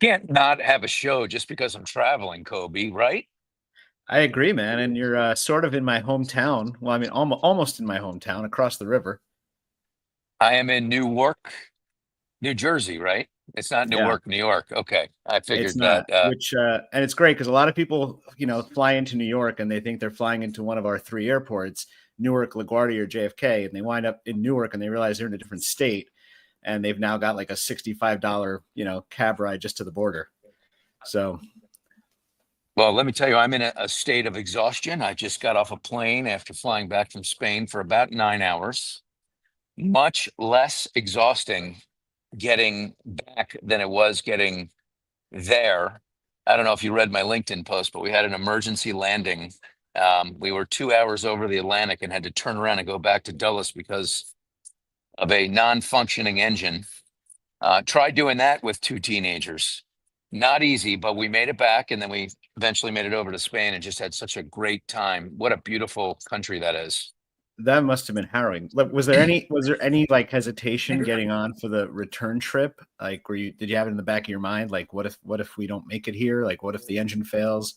Can't not have a show just because I'm traveling, Kobe, right? I agree, man. And you're sort of in my hometown. Well, I mean, almost in my hometown, across the river. I am in Newark, New Jersey, right? It's not Yeah, Newark, New York. Okay. I it's figured not. that. Which and it's great because a lot of people, fly into New York and they think they're flying into one of our three airports, Newark, LaGuardia, or JFK, and they wind up in Newark and they realize they're in a different state, and they've now got like a $65, cab ride just to the border. So Well, let me tell you, I'm in a state of exhaustion. I just got off a plane after flying back from Spain for about 9 hours. Much less exhausting getting back than it was getting there. I don't know if you read my LinkedIn post, but we had an emergency landing. We were 2 hours over the Atlantic and had to turn around and go back to Dulles because of a non-functioning engine. Tried doing that with two teenagers. Not easy, but we made it back, and then we eventually made it over to Spain and just had such a great time. What a beautiful country that is. that must have been harrowing. Was there any like hesitation getting on for the return trip? Like, did you have it in the back of your mind? Like, what if we don't make it here? Like, what if the engine fails?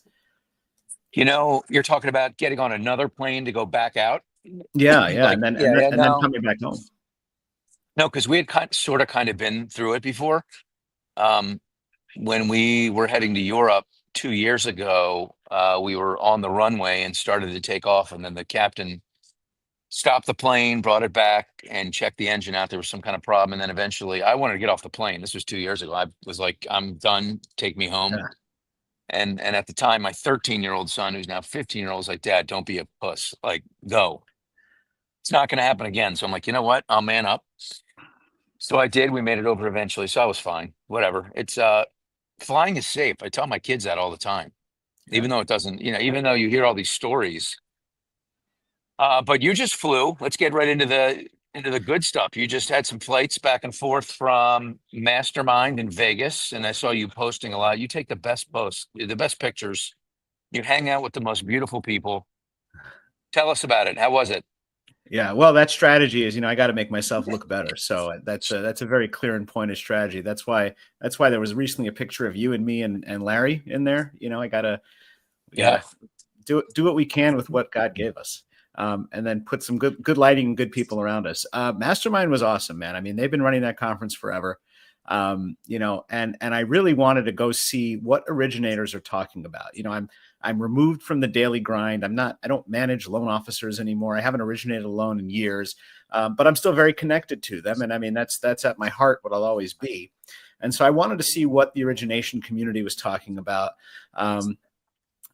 You're talking about getting on another plane to go back out. Yeah, yeah, Like, and then yeah, and then yeah, and then no, coming back home. no, because we had kind of been through it before. Um, when we were heading to Europe 2 years ago, we were on the runway and started to take off, and then the captain stopped the plane, brought it back, and checked the engine out. There was some kind of problem, and then eventually, I wanted to get off the plane. This was 2 years ago. I was like, "I'm done. Take me home." Yeah, And at the time, my 13-year-old son, who's now 15-year-old, was like, "Dad, don't be a puss. Like, go. It's not going to happen again." So I'm like, you know what? I'll man up. So I did. We made it over eventually. So I was fine. Whatever. It's flying is safe. I tell my kids that all the time, yeah. even though it doesn't, even though you hear all these stories. But you just flew. Let's get right into the good stuff. You just had some flights back and forth from MasterMind in Vegas, and I saw you posting a lot. You take the best posts, the best pictures. You hang out with the most beautiful people. Tell us about it. How was it? Yeah, well, that strategy is, I got to make myself look better. So that's a very clear and pointed strategy. That's why there was recently a picture of you and me and Larry in there. We gotta Yeah. do what we can with what God gave us. And then put some good lighting and good people around us. Mastermind was awesome, man. I mean, they've been running that conference forever. And I really wanted to go see what originators are talking about. I'm removed from the daily grind. I don't manage loan officers anymore. I haven't originated a loan in years, but I'm still very connected to them. And I mean, that's at my heart what I'll always be. And so I wanted to see what the origination community was talking about.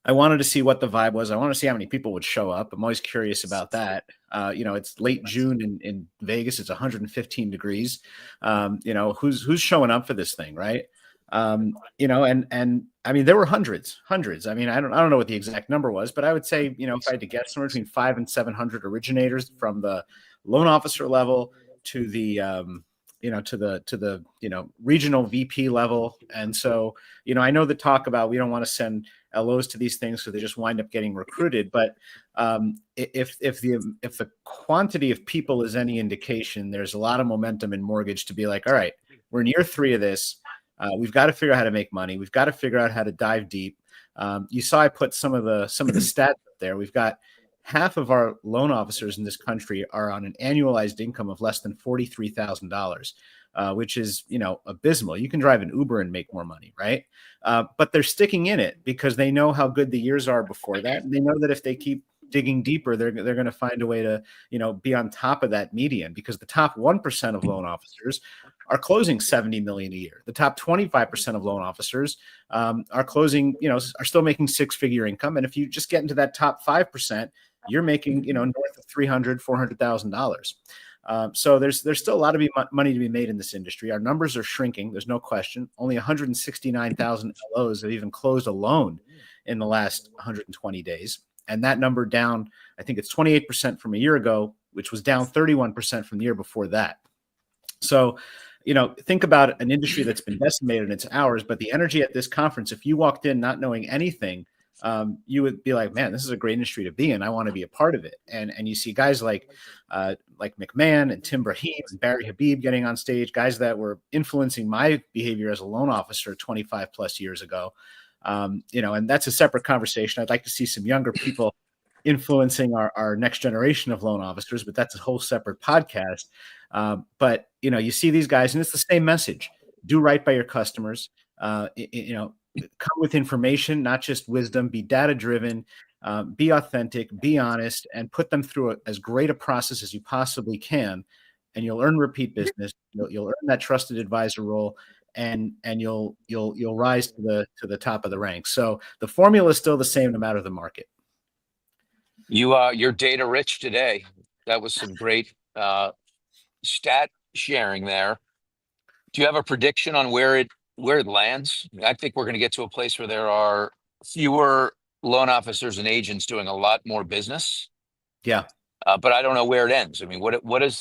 I wanted to see what the vibe was. I want to see how many people would show up. I'm always curious about that. It's late June in Vegas. It's 115 degrees. Who's showing up for this thing, right? And I mean, there were hundreds. I mean, I don't know what the exact number was, but I would say, if I had to guess, somewhere between 500 and 700 originators from the loan officer level to the regional VP level. And so, I know the talk about we don't want to send LOs to these things, so they just wind up getting recruited. But if the quantity of people is any indication, there's a lot of momentum in mortgage to be like, all right, we're in year 3 of this. We've got to figure out how to make money. We've got to figure out how to dive deep. You saw I put some of the stats up there. We've got half of our loan officers in this country are on an annualized income of less than $43,000, which is, abysmal. You can drive an Uber and make more money, right? But they're sticking in it because they know how good the years are before that. And they know that if they keep digging deeper, they're going to find a way to, be on top of that median, because the top 1% of loan officers are closing 70 million a year. The top 25% of loan officers are closing, are still making 6-figure income. And if you just get into that top 5%, you're making, north of $300,000-$400,000. So there's still a lot of money to be made in this industry. Our numbers are shrinking. There's no question. Only 169,000 LOs have even closed a loan in the last 120 days. And that number down, I think it's 28% from a year ago, which was down 31% from the year before that. So, think about an industry that's been decimated in its hours, but the energy at this conference, if you walked in not knowing anything you would be like, man, this is a great industry to be in. I want to be a part of it. And you see guys like McMahon and Tim Brahim and Barry Habib getting on stage, guys that were influencing my behavior as a loan officer 25 plus years ago. And that's a separate conversation. I'd like to see some younger people influencing our next generation of loan officers, but that's a whole separate podcast. But you see these guys, and it's the same message: do right by your customers. Come with information, not just wisdom. Be data driven. Be authentic. Be honest, and put them through as great a process as you possibly can. And you'll earn repeat business. You'll earn that trusted advisor role, and you'll rise to the top of the ranks. So the formula is still the same no matter the market. You're data rich today. That was some great stat sharing there. Do you have a prediction on where it lands? I think we're going to get to a place where there are fewer loan officers and agents doing a lot more business. Yeah. But I don't know where it ends. I mean,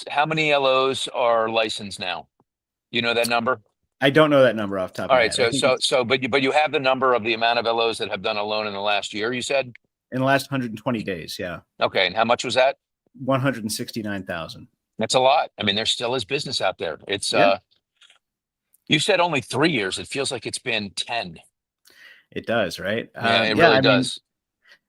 how many LOs are licensed now? You know that number? I don't know that number off the top All of my right. head. But you have the number of the amount of LOs that have done a loan in the last year, you said? In the last 120 days, yeah. Okay. And how much was that? 169,000. That's a lot. I mean, there still is business out there. It's you said only 3 years. It feels like it's been 10. It does, right? Yeah, it really does.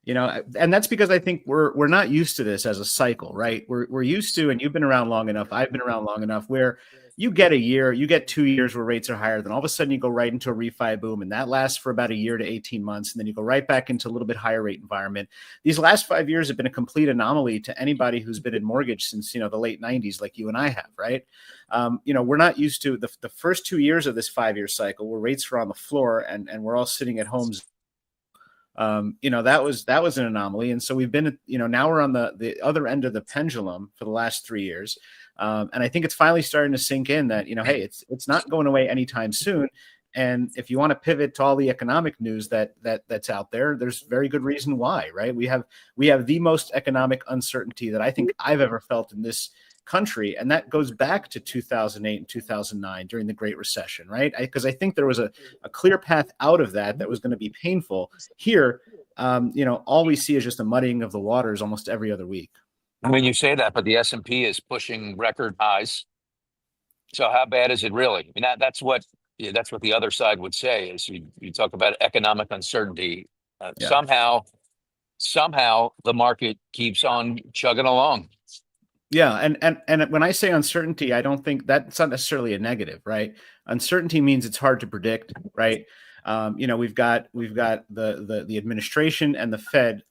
And that's because I think we're not used to this as a cycle, right? We're used to, and you've been around long enough, I've been around long enough, where you get a year, you get 2 years where rates are higher, then all of a sudden you go right into a refi boom, and that lasts for about a year to 18 months, and then you go right back into a little bit higher rate environment. These last 5 years have been a complete anomaly to anybody who's been in mortgage since the late 90s, like you and I have, right? We're not used to the first 2 years of this 5-year cycle where rates were on the floor and we're all sitting at homes. That was an anomaly. And so we've been, now we're on the other end of the pendulum for the last 3 years. And I think it's finally starting to sink in that, hey, it's not going away anytime soon. And if you want to pivot to all the economic news that's out there, there's very good reason why, right? We have the most economic uncertainty that I think I've ever felt in this country. And that goes back to 2008 and 2009 during the Great Recession, right? Because I think there was a clear path out of that was going to be painful. Here, all we see is just a muddying of the waters almost every other week. I mean, you say that, but the S&P is pushing record highs. So how bad is it really? I mean, that's what the other side would say is you talk about economic uncertainty. Somehow the market keeps on chugging along. Yeah. And when I say uncertainty, I don't think that's not necessarily a negative, right? Uncertainty means it's hard to predict, right? We've got the administration and the Fed,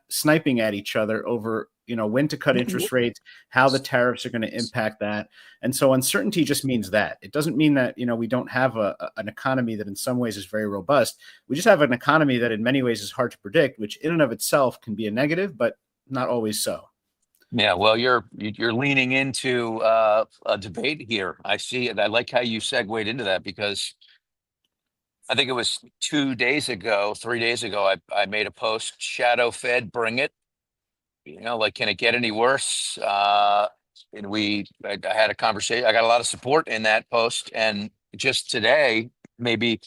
sniping at each other over, when to cut interest rates, how the tariffs are going to impact that. And so uncertainty just means that. It doesn't mean that, we don't have an economy that in some ways is very robust. We just have an economy that in many ways is hard to predict, which in and of itself can be a negative, but not always so. Yeah, well, you're leaning into a debate here. I see it. I like how you segued into that because I think it was 3 days ago, I made a post, Shadow Fed, bring it. Can it get any worse? And I had a conversation. I got a lot of support in that post. And just today, maybe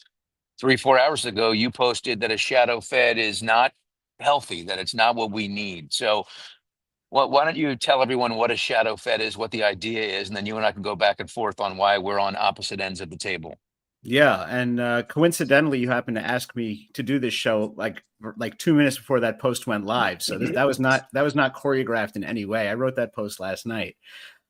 3-4 hours ago, you posted that a shadow Fed is not healthy, that it's not what we need. So why don't you tell everyone what a shadow Fed is, what the idea is, and then you and I can go back and forth on why we're on opposite ends of the table. Yeah, and coincidentally, you happened to ask me to do this show like 2 minutes before that post went live. So that was not choreographed in any way. I wrote that post last night.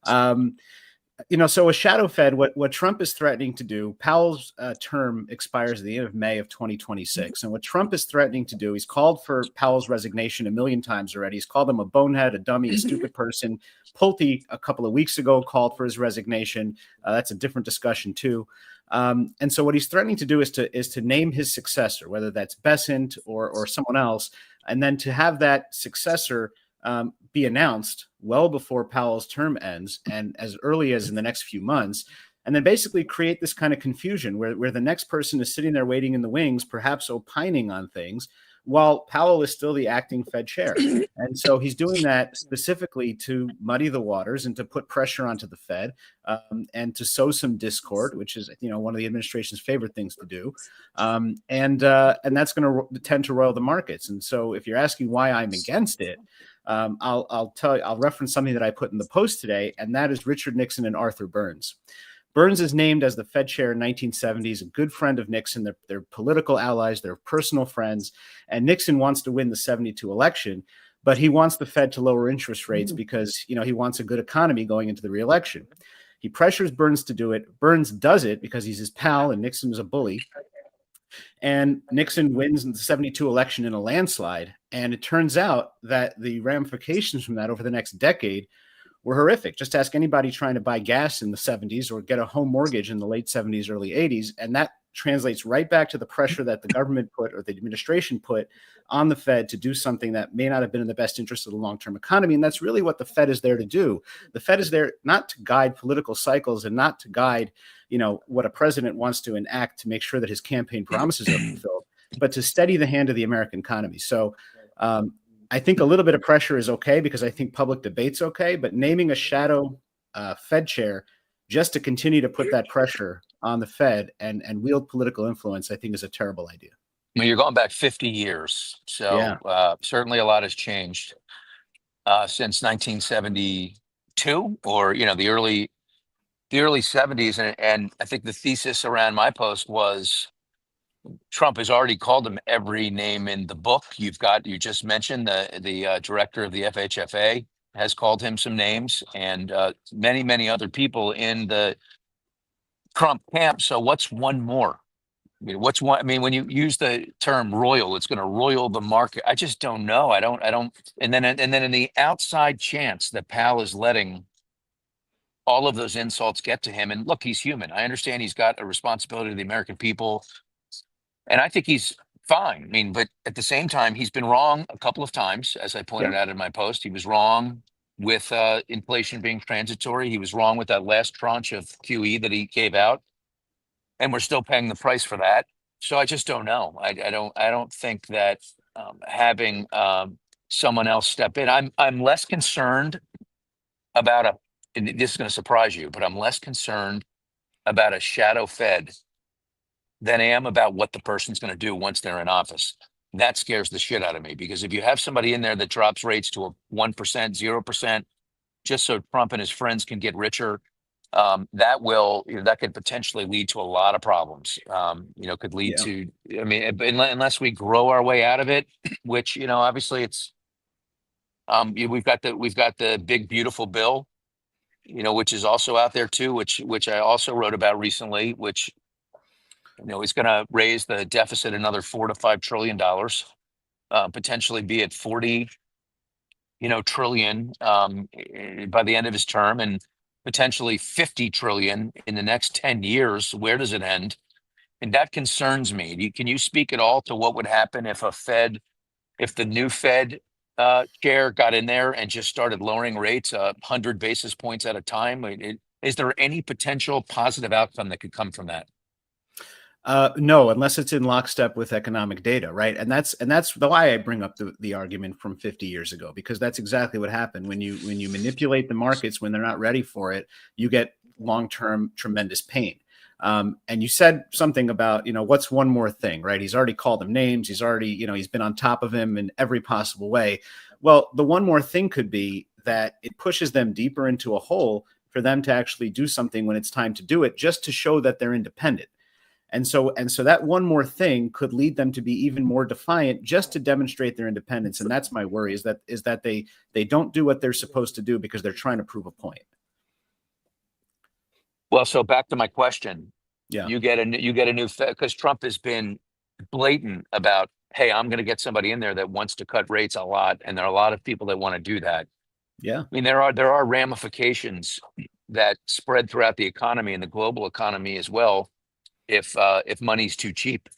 So a shadow Fed, what Trump is threatening to do, Powell's term expires at the end of May of 2026. And what Trump is threatening to do, he's called for Powell's resignation a million times already. He's called him a bonehead, a dummy, a stupid person. Pulte a couple of weeks ago called for his resignation. That's a different discussion too. And so what he's threatening to do is to name his successor, whether that's Bessent or someone else, and then to have that successor be announced well before Powell's term ends and as early as in the next few months, and then basically create this kind of confusion where the next person is sitting there waiting in the wings, perhaps opining on things, while Powell is still the acting Fed chair. And so he's doing that specifically to muddy the waters and to put pressure onto the Fed, and to sow some discord, which is, one of the administration's favorite things to do. And that's going to tend to roil the markets. And so if you're asking why I'm against it, I'll reference something that I put in the post today, and that is Richard Nixon and Arthur Burns. Burns is named as the Fed chair in 1970s, a good friend of Nixon. They're political allies, they're personal friends. And Nixon wants to win the 72 election, but he wants the Fed to lower interest rates because, he wants a good economy going into the reelection. He pressures Burns to do it. Burns does it because he's his pal and Nixon is a bully. And Nixon wins the 72 election in a landslide. And it turns out that the ramifications from that over the next decade were horrific. Just ask anybody trying to buy gas in the 70s or get a home mortgage in the late 70s, early 80s. And that translates right back to the pressure that the government put, or the administration put, on the Fed to do something that may not have been in the best interest of the long-term economy. And that's really what the Fed is there to do. The Fed is there not to guide political cycles and not to guide, what a president wants to enact to make sure that his campaign promises are fulfilled, but to steady the hand of the American economy. So, I think a little bit of pressure is okay because I think public debate's okay, but naming a shadow Fed chair just to continue to put that pressure on the Fed and wield political influence, I think is a terrible idea. Well, you're going back 50 years. So Yeah. Certainly a lot has changed since 1972 or, the early 70s. And I think the thesis around my post was Trump has already called him every name in the book. You just mentioned the director of the FHFA has called him some names, and many, many other people in the Trump camp. So what's one more? When you use the term royal, it's going to roil the market. I just don't know. I don't. And then in the outside chance that Powell is letting all of those insults get to him, and look, he's human. I understand he's got a responsibility to the American people. And I think he's fine. But at the same time, he's been wrong a couple of times, as I pointed out in my post. He was wrong with inflation being transitory. He was wrong with that last tranche of QE that he gave out, and we're still paying the price for that. So I just don't know. I don't think that having someone else step in. I'm less concerned about and this is going to surprise you, but I'm less concerned about a shadow Fed than I am about what the person's going to do once they're in office. That scares the shit out of me, because if you have somebody in there that drops rates to a 1%, 0%, just so Trump and his friends can get richer, that could potentially lead to a lot of problems. Could lead to, unless we grow our way out of it, which, obviously it's, we've got the big, beautiful bill, which is also out there too, which I also wrote about recently, which, is going to raise the deficit another $4 to $5 trillion, potentially be at 40, trillion by the end of his term, and potentially 50 trillion in the next 10 years. Where does it end? And that concerns me. Can you speak at all to what would happen if the new Fed chair got in there and just started lowering rates 100 basis points at a time? Is there any potential positive outcome that could come from that? No, unless it's in lockstep with economic data, right? And that's why I bring up the argument from 50 years ago, because that's exactly what happened when you manipulate the markets when they're not ready for it. You get long-term tremendous pain. And you said something about, what's one more thing, right? He's already called them names. He's already, he's been on top of him in every possible way. Well, the one more thing could be that it pushes them deeper into a hole for them to actually do something when it's time to do it, just to show that they're independent. And so that one more thing could lead them to be even more defiant, just to demonstrate their independence. And that's my worry, is that they don't do what they're supposed to do because they're trying to prove a point. Well, so back to my question. Yeah. You get a new Fed, because Trump has been blatant about, hey, I'm going to get somebody in there that wants to cut rates a lot, and there are a lot of people that want to do that. Yeah. There are ramifications that spread throughout the economy and the global economy as well. If money's too cheap,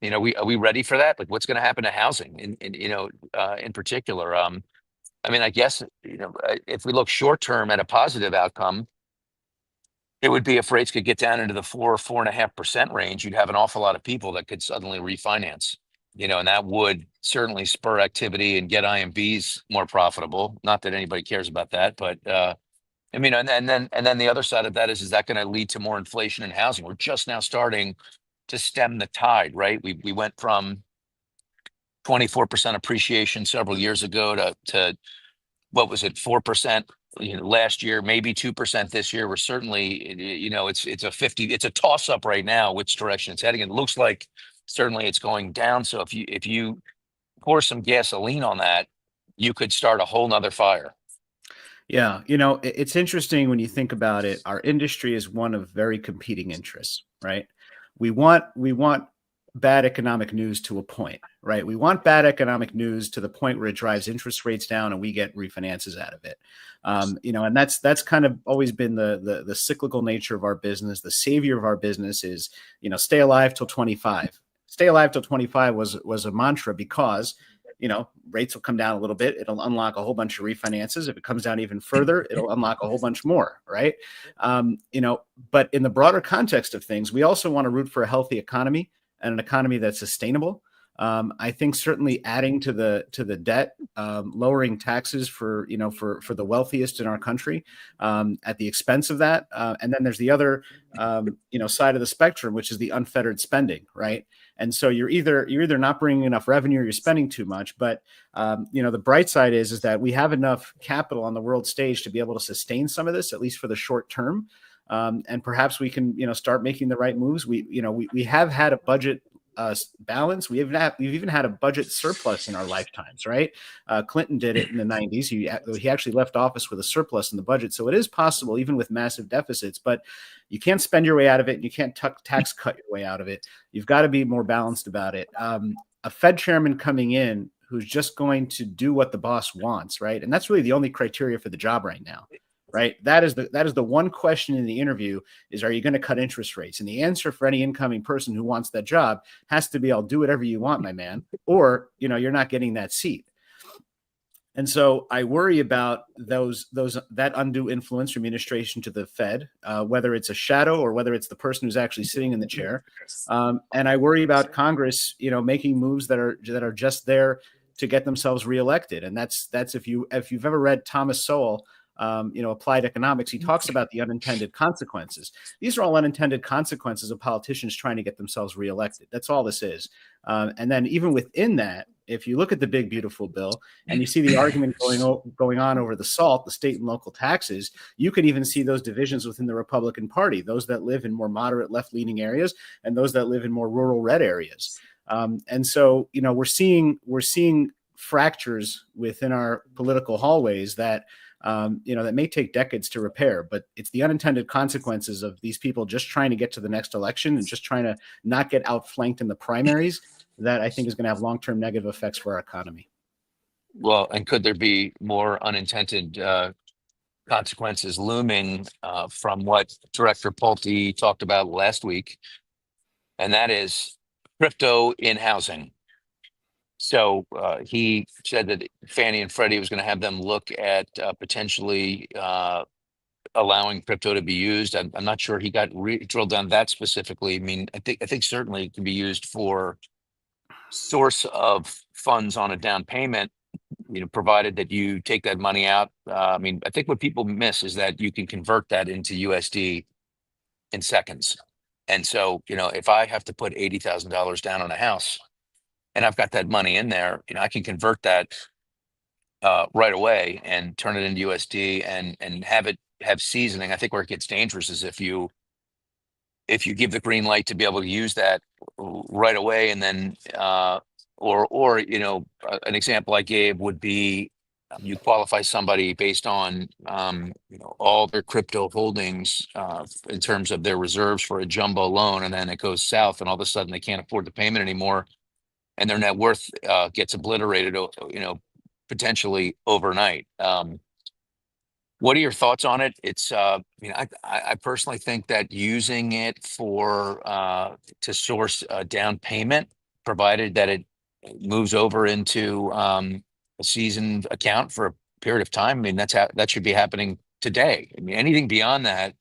are we ready for that? Like, what's going to happen to housing in particular? I guess, if we look short term at a positive outcome, it would be if rates could get down into the 4.5% range, you'd have an awful lot of people that could suddenly refinance. And that would certainly spur activity and get IMBs more profitable. Not that anybody cares about that, but I mean, and then the other side of that is that going to lead to more inflation in housing? We're just now starting to stem the tide, right? We went from 24% appreciation several years ago to what was it, 4%, last year, maybe 2% this year. We're certainly, it's a toss up right now which direction it's heading. It looks like certainly it's going down. So if you pour some gasoline on that, you could start a whole nother fire. Yeah, it's interesting when you think about it. Our industry is one of very competing interests, right? We want bad economic news to a point, right? We want bad economic news to the point where it drives interest rates down and we get refinances out of it. And that's kind of always been the cyclical nature of our business. The savior of our business is, stay alive till 25. Stay alive till 25 was a mantra because rates will come down a little bit. It'll unlock a whole bunch of refinances. If it comes down even further, it'll unlock a whole bunch more, right? But in the broader context of things, we also want to root for a healthy economy and an economy that's sustainable. I think certainly adding to the debt, lowering taxes for the wealthiest in our country at the expense of that, and then there's the other side of the spectrum, which is the unfettered spending, right? And so you're either not bringing enough revenue or you're spending too much. But the bright side is that we have enough capital on the world stage to be able to sustain some of this, at least for the short term. And perhaps we can start making the right moves. We have had a budget balance. We've even had a budget surplus in our lifetimes, right? Clinton did it in the 90s. He actually left office with a surplus in the budget. So it is possible, even with massive deficits, but you can't spend your way out of it and you can't tax cut your way out of it. You've got to be more balanced about it. A Fed chairman coming in who's just going to do what the boss wants, right? And that's really the only criteria for the job right now. Right. That is the one question in the interview is, are you going to cut interest rates? And the answer for any incoming person who wants that job has to be, I'll do whatever you want, my man, or, you're not getting that seat. And so I worry about that undue influence from administration to the Fed, whether it's a shadow or whether it's the person who's actually sitting in the chair. And I worry about Congress, making moves that are just there to get themselves reelected. And that's if you've ever read Thomas Sowell, Applied Economics, he talks about the unintended consequences. These are all unintended consequences of politicians trying to get themselves reelected. That's all this is. And then even within that, if you look at the big, beautiful bill and you see the argument going on over the SALT, the state and local taxes, you can even see those divisions within the Republican Party, those that live in more moderate left-leaning areas and those that live in more rural red areas. And so, we're seeing fractures within our political hallways that that may take decades to repair, but it's the unintended consequences of these people just trying to get to the next election and just trying to not get outflanked in the primaries that I think is going to have long-term negative effects for our economy. Well, and could there be more unintended consequences looming from what Director Pulte talked about last week? And that is crypto in housing. So he said that Fannie and Freddie was going to have them look at potentially allowing crypto to be used. I'm not sure he got drilled down that specifically. I mean, I think certainly it can be used for source of funds on a down payment, provided that you take that money out. I mean, I think what people miss is that you can convert that into USD in seconds. And so, if I have to put $80,000 down on a house, and I've got that money in there, I can convert that right away and turn it into USD and have seasoning. I think where it gets dangerous is if you give the green light to be able to use that right away, and then or an example I gave would be you qualify somebody based on all their crypto holdings in terms of their reserves for a jumbo loan, and then it goes south, and all of a sudden they can't afford the payment anymore. And their net worth gets obliterated, potentially overnight. What are your thoughts on it? It's, I personally think that using it to source a down payment, provided that it moves over into a seasoned account for a period of time. I mean, that should be happening today. I mean, anything beyond that,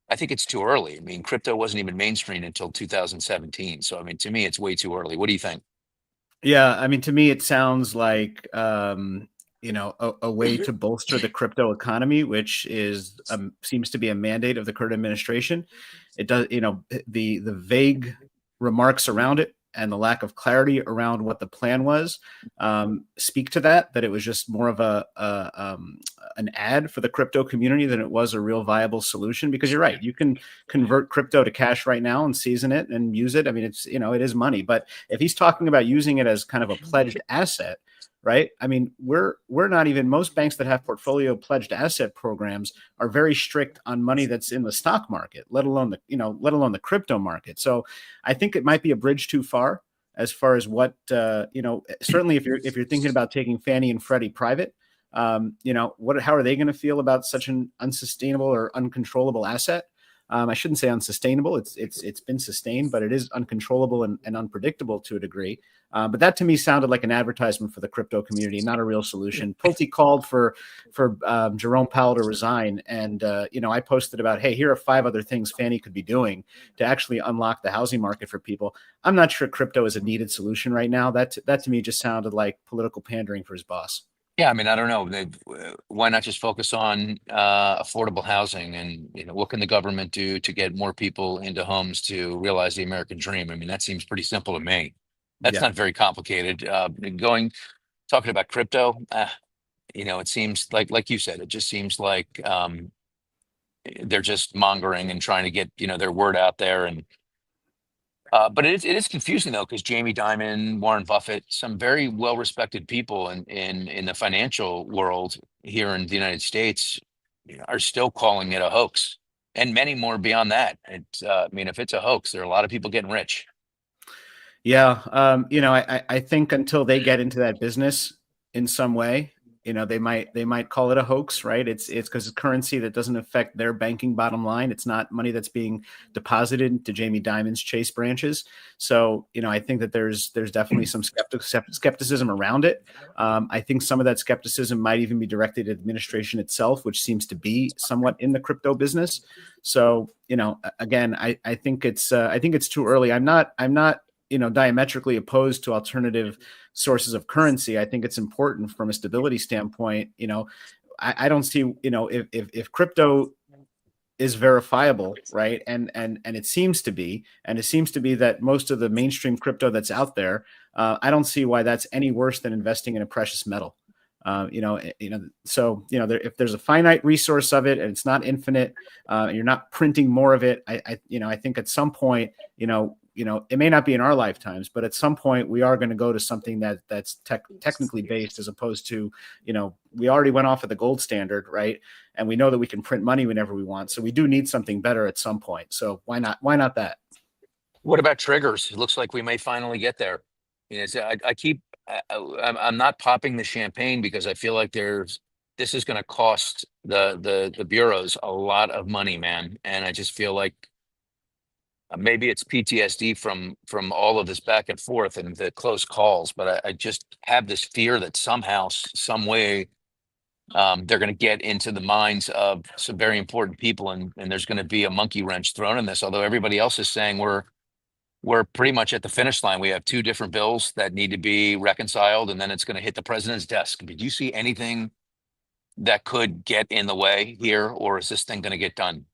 I think it's too early. I mean, crypto wasn't even mainstream until 2017. So, I mean, to me, it's way too early. What do you think? Yeah, I mean, to me, it sounds like a way to bolster the crypto economy, which is seems to be a mandate of the current administration. It does, the vague remarks around it and the lack of clarity around what the plan was speak to that it was just more of an ad for the crypto community than it was a real viable solution. Because you're right, you can convert crypto to cash right now and season it and use it. I mean, it is money, but if he's talking about using it as kind of a pledged asset, right? I mean, we're not even, most banks that have portfolio pledged asset programs are very strict on money that's in the stock market, let alone the crypto market. So I think it might be a bridge too far as what certainly if you're thinking about taking Fannie and Freddie private, how are they going to feel about such an unsustainable or uncontrollable asset? I shouldn't say unsustainable. It's been sustained, but it is uncontrollable and unpredictable to a degree. But that to me sounded like an advertisement for the crypto community, not a real solution. Pulte called for Jerome Powell to resign, and I posted about, hey, here are 5 other things Fannie could be doing to actually unlock the housing market for people. I'm not sure crypto is a needed solution right now. That to me just sounded like political pandering for his boss. Yeah, I mean, I don't know. Why not just focus on affordable housing, and what can the government do to get more people into homes to realize the American dream? I mean, that seems pretty simple to me. That's Yeah. not very complicated. Talking about crypto, it seems like you said, it just seems like they're just mongering and trying to get their word out there. And but it is confusing though, because Jamie Dimon, Warren Buffett, some very well respected people in the financial world here in the United States, are still calling it a hoax, and many more beyond that. I mean, if it's a hoax, there are a lot of people getting rich. Yeah, I think until they get into that business in some way, they might call it a hoax, right? It's because it's currency that doesn't affect their banking bottom line. It's not money that's being deposited into Jamie Dimon's Chase branches. So, I think that there's definitely some skepticism around it. I think some of that skepticism might even be directed at the administration itself, which seems to be somewhat in the crypto business. So, again, I think it's too early. I'm not diametrically opposed to alternative sources of currency. I think it's important from a stability standpoint. I don't see, if crypto is verifiable, right? And it seems to be, that most of the mainstream crypto that's out there, I don't see why that's any worse than investing in a precious metal. If there's a finite resource of it and it's not infinite, and you're not printing more of it, I think at some point, it may not be in our lifetimes, but at some point we are going to go to something that's technically based, as opposed to, we already went off of the gold standard, right? And we know that we can print money whenever we want. So we do need something better at some point. So why not? Why not that? What about triggers? It looks like we may finally get there. I'm not popping the champagne, because I feel like this is going to cost the bureaus a lot of money, man. And I just feel like maybe it's PTSD from all of this back and forth and the close calls, but I just have this fear that somehow, some way, they're going to get into the minds of some very important people, and there's going to be a monkey wrench thrown in this. Although everybody else is saying we're pretty much at the finish line. We have 2 different bills that need to be reconciled, and then it's going to hit the president's desk. Did you see anything that could get in the way here, or is this thing going to get done?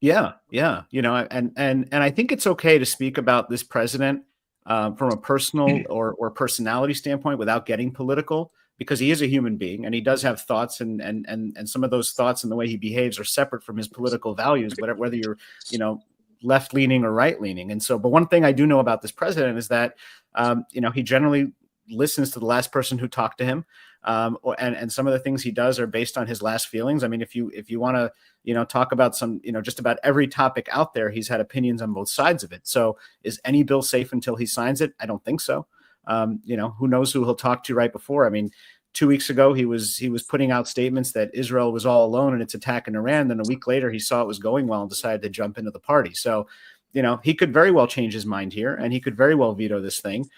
Yeah, yeah. And I think it's okay to speak about this president from a personal or personality standpoint without getting political, because he is a human being and he does have thoughts, and some of those thoughts and the way he behaves are separate from his political values, whether you're, left leaning or right leaning. And so, but one thing I do know about this president is that, he generally listens to the last person who talked to him. And some of the things he does are based on his last feelings. I mean, if you want to, talk about some, just about every topic out there, he's had opinions on both sides of it. So is any bill safe until he signs it? I don't think so. Who knows who he'll talk to right before. I mean, 2 weeks ago, he was putting out statements that Israel was all alone in its attack in Iran. Then a week later, he saw it was going well and decided to jump into the party. So, he could very well change his mind here, and he could very well veto this thing.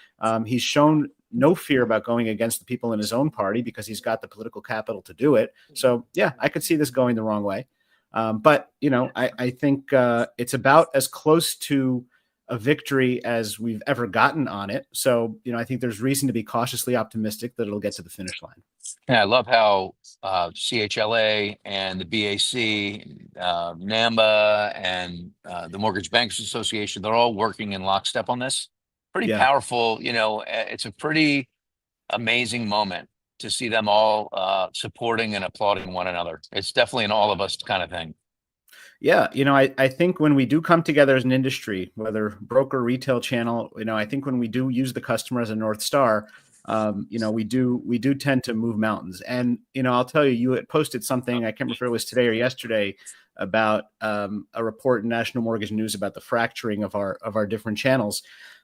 He's shown no fear about going against the people in his own party because he's got the political capital to do it. So, yeah, I could see this going the wrong way. But I think it's about as close to a victory as we've ever gotten on it. So, I think there's reason to be cautiously optimistic that it'll get to the finish line. Yeah, I love how CHLA and the BAC, NAMBA, and the Mortgage Bankers Association, they're all working in lockstep on this. Pretty Yeah. powerful, it's a pretty amazing moment to see them all supporting and applauding one another. It's definitely an all of us kind of thing. Yeah, I think when we do come together as an industry, whether broker, retail channel, I think when we do use the customer as a North Star, we do tend to move mountains. And I'll tell you, you had posted something, I can't remember if it was today or yesterday, about a report in National Mortgage News about the fracturing of our different channels.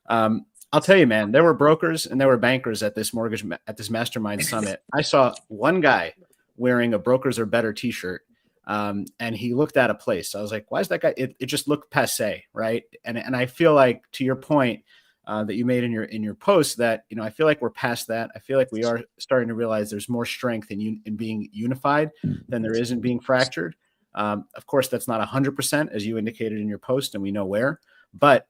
I'll tell you, man, there were brokers and there were bankers at this MasterMind summit. I saw one guy wearing a Brokers Are Better T-shirt. And he looked at a place. I was like, why is that guy? It just looked passe, right? And I feel like, to your point that you made in your post, that I feel like we're past that. I feel like we are starting to realize there's more strength in being unified than there is in being fractured. Of course, that's not 100%, as you indicated in your post, and we know where, but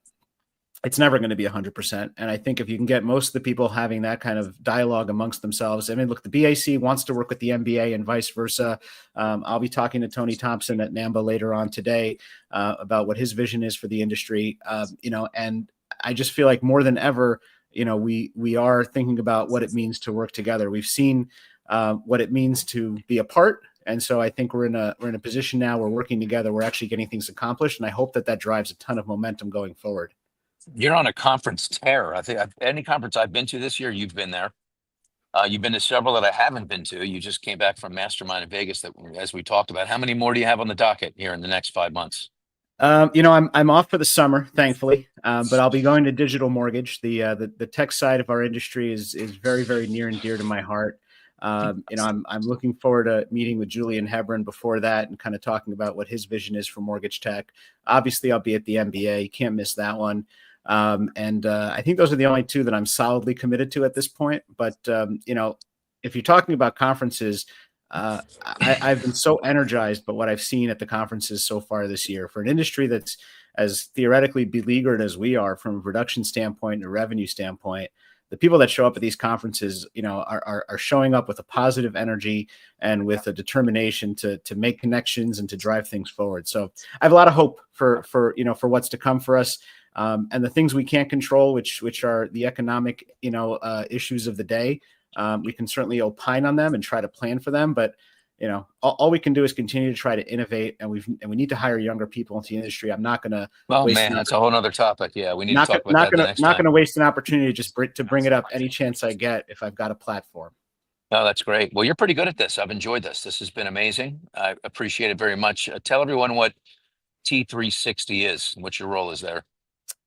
it's never going to be 100%. And I think if you can get most of the people having that kind of dialogue amongst themselves, I mean, look, the BAC wants to work with the MBA and vice versa. I'll be talking to Tony Thompson at NAMBA later on today about what his vision is for the industry. And I just feel like more than ever, we are thinking about what it means to work together. We've seen what it means to be apart. And so I think we're in a position now, we're working together, we're actually getting things accomplished. And I hope that drives a ton of momentum going forward. You're on a conference tear. I think any conference I've been to this year, you've been there. You've been to several that I haven't been to. You just came back from MasterMind in Vegas, that, as we talked about. How many more do you have on the docket here in the next 5 months? I'm off for the summer, thankfully, but I'll be going to digital mortgage. The tech side of our industry is very, very near and dear to my heart. I'm looking forward to meeting with Julian Hebron before that and kind of talking about what his vision is for mortgage tech. Obviously, I'll be at the MBA. You can't miss that one. I think those are the only two that I'm solidly committed to at this point. But if you're talking about conferences, I've been so energized by what I've seen at the conferences so far this year. For an industry that's as theoretically beleaguered as we are from a production standpoint and a revenue standpoint, the people that show up at these conferences, are showing up with a positive energy and with a determination to make connections and to drive things forward. So I have a lot of hope for what's to come for us. And the things we can't control, which are the economic, issues of the day. We can certainly opine on them and try to plan for them, but all we can do is continue to try to innovate, and we need to hire younger people into the industry. I'm not going to. Well, man, that's a whole nother topic. Yeah, we need to talk about that the next time. Not going to waste an opportunity to bring it up any chance I get if I've got a platform. No, that's great. Well, you're pretty good at this. I've enjoyed this. This has been amazing. I appreciate it very much. Tell everyone what T360 is and what your role is there.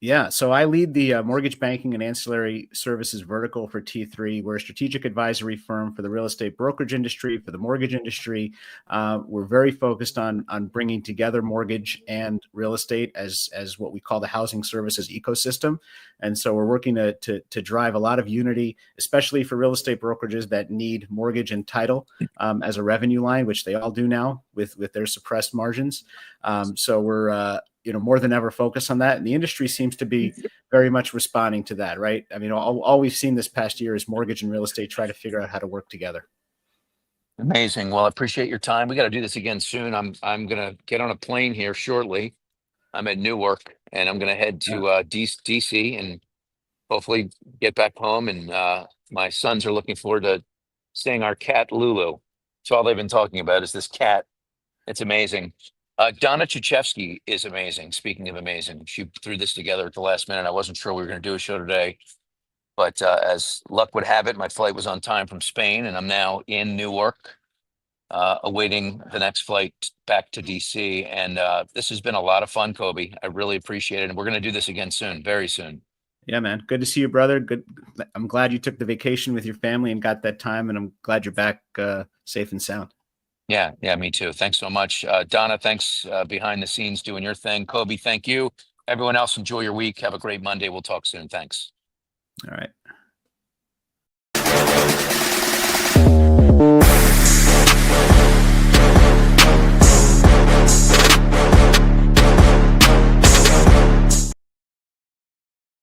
Yeah, so I lead the mortgage banking and ancillary services vertical for T3. We're a strategic advisory firm for the real estate brokerage industry, for the mortgage industry. We're very focused on bringing together mortgage and real estate as what we call the housing services ecosystem. And so we're working to drive a lot of unity, especially for real estate brokerages that need mortgage and title as a revenue line, which they all do now with their suppressed margins. So we're more than ever focus on that. And the industry seems to be very much responding to that, right? I mean, all we've seen this past year is mortgage and real estate try to figure out how to work together. Amazing. Well, I appreciate your time. We got to do this again soon. I'm going to get on a plane here shortly. I'm at Newark, and I'm going to head to DC and hopefully get back home. And my sons are looking forward to seeing our cat, Lulu. So all they've been talking about is this cat. It's amazing. Donna Chuchevsky is amazing. Speaking of amazing, she threw this together at the last minute. I wasn't sure we were going to do a show today, but as luck would have it, my flight was on time from Spain, and I'm now in Newark, awaiting the next flight back to DC. And this has been a lot of fun, Coby. I really appreciate it, and we're going to do this again soon, very soon. Yeah, man. Good to see you, brother. Good. I'm glad you took the vacation with your family and got that time, and I'm glad you're back safe and sound. Yeah, me too. Thanks so much. Donna, thanks behind the scenes doing your thing. Coby, thank you. Everyone else, enjoy your week. Have a great Monday. We'll talk soon. Thanks. All right.